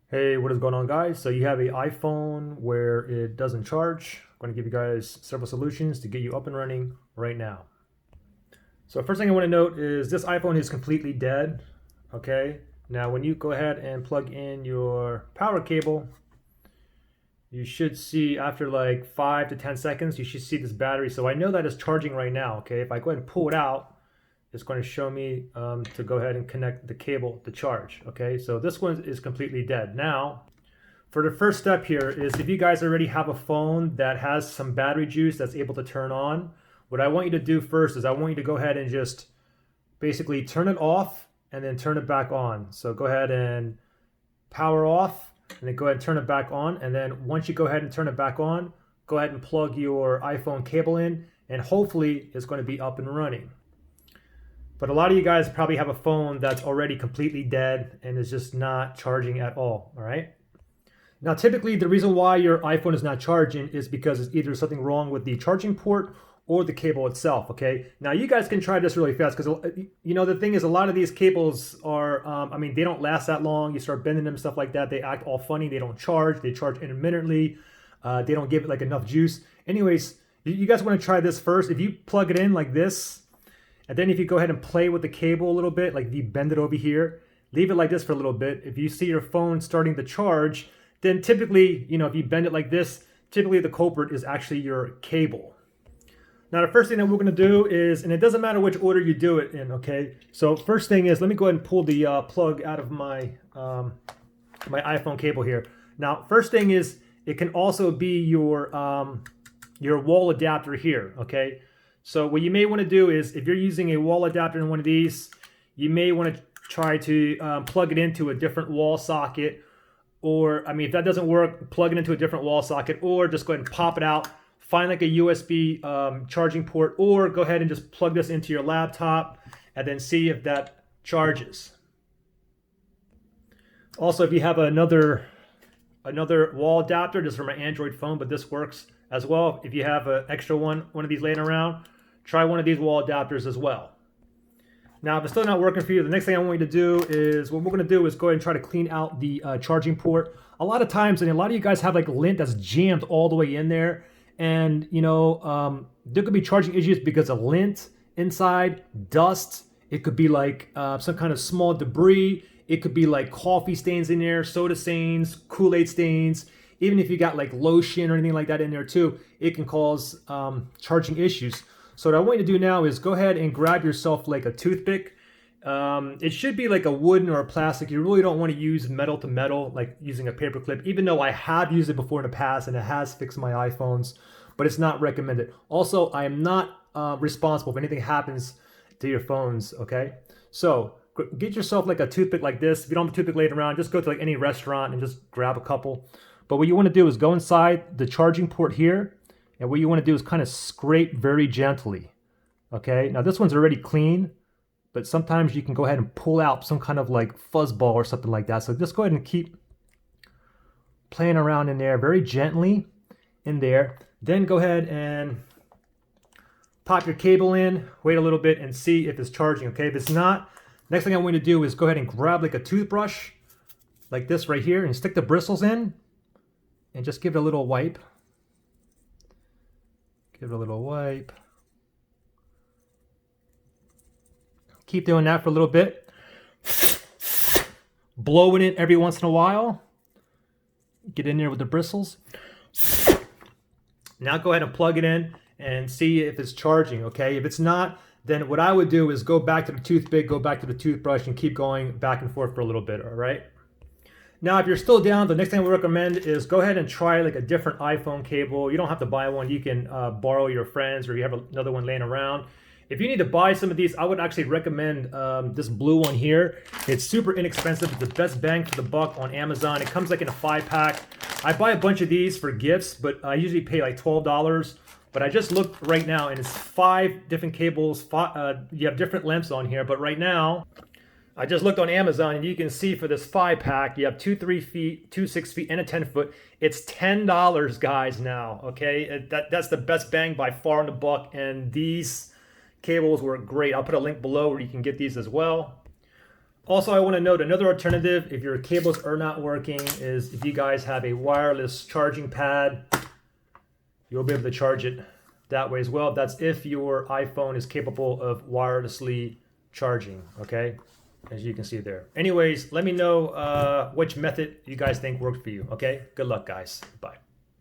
Hey, what is going on, guys? So you have an iPhone where it doesn't charge. I'm going to give you guys several solutions to get you up and running right now. So first thing I want to note is this iPhone is completely dead. Okay. Now when you go ahead and plug in your power cable, you should see after like 5 to 10 seconds, you should see this battery. So I know that it's charging right now. Okay. If I go ahead and pull it out, it's going to show me to go ahead and connect the cable to charge. Okay. So this one is completely dead. Now, for the first step here is if you guys already have a phone that has some battery juice that's able to turn on, what I want you to do first is I want you to go ahead and just basically turn it off and then turn it back on. So go ahead and power off and then go ahead and turn it back on. And then once you go ahead and turn it back on, go ahead and plug your iPhone cable in and hopefully it's going to be up and running. But a lot of you guys probably have a phone that's already completely dead and is just not charging at all right? Now, typically, the reason why your iPhone is not charging is because it's either something wrong with the charging port or the cable itself, okay? Now, you guys can try this really fast because, the thing is a lot of these cables are, they don't last that long. You start bending them, stuff like that. They act all funny. They don't charge. They charge intermittently. They don't give it like enough juice. Anyways, you guys want to try this first. If you plug it in like this, and then if you go ahead and play with the cable a little bit, like if you bend it over here, leave it like this for a little bit. If you see your phone starting to charge, then typically, if you bend it like this, typically the culprit is actually your cable. Now, the first thing that we're going to do is, and it doesn't matter which order you do it in, okay? So first thing is, let me go ahead and pull the plug out of my my iPhone cable here. Now, first thing is, it can also be your wall adapter here, okay? So what you may want to do is, if you're using a wall adapter in one of these, you may want to try to plug it into a different wall socket. Or, if that doesn't work, plug it into a different wall socket, or just go ahead and pop it out. Find like a USB charging port, or go ahead and just plug this into your laptop and then see if that charges. Also, if you have another wall adapter, this is for my Android phone, but this works as well. If you have an extra one of these laying around, try one of these wall adapters as well. Now, if it's still not working for you, the next thing I want you to do is, what we're going to do is go ahead and try to clean out the charging port. A lot of times, and a lot of you guys have like lint that's jammed all the way in there. And, there could be charging issues because of lint inside, dust. It could be like some kind of small debris. It could be like coffee stains in there, soda stains, Kool-Aid stains. Even if you got like lotion or anything like that in there too, it can cause charging issues. So what I want you to do now is go ahead and grab yourself like a toothpick. It should be like a wooden or a plastic. You really don't want to use metal to metal, like using a paper clip, even though I have used it before in the past and it has fixed my iPhones, but it's not recommended. Also, I am not responsible if anything happens to your phones, okay? So get yourself like a toothpick like this. If you don't have a toothpick laying around, just go to like any restaurant and just grab a couple. But what you want to do is go inside the charging port here. And what you want to do is kind of scrape very gently. Okay, now this one's already clean, but sometimes you can go ahead and pull out some kind of like fuzz ball or something like that. So just go ahead and keep playing around in there very gently in there. Then go ahead and pop your cable in, wait a little bit and see if it's charging. Okay, if it's not, next thing I want you to do is go ahead and grab like a toothbrush like this right here and stick the bristles in and just give it a little wipe. Give it a little wipe. Keep doing that for a little bit. Blowing it every once in a while. Get in there with the bristles. Now go ahead and plug it in and see if it's charging, okay? If it's not, then what I would do is go back to the toothpick, go back to the toothbrush, and keep going back and forth for a little bit, all right? Now, if you're still down, the next thing I would recommend is go ahead and try like a different iPhone cable. You don't have to buy one. You can borrow your friends, or you have another one laying around. If you need to buy some of these, I would actually recommend this blue one here. It's super inexpensive. It's the best bang for the buck on Amazon. It comes like in a 5-pack. I buy a bunch of these for gifts, but I usually pay like $12. But I just looked right now, and it's 5 different cables. You have different lengths on here, but right now, I just looked on Amazon, and you can see for this 5-pack, you have 2 3 feet, 2 6 feet, and a 10-foot. It's $10, guys, now, okay? That's the best bang by far in the buck, and these cables were great. I'll put a link below where you can get these as well. Also, I want to note another alternative if your cables are not working is if you guys have a wireless charging pad, you'll be able to charge it that way as well. That's if your iPhone is capable of wirelessly charging, okay? As you can see there. Anyways, let me know which method you guys think worked for you, okay? Good luck, guys. Bye.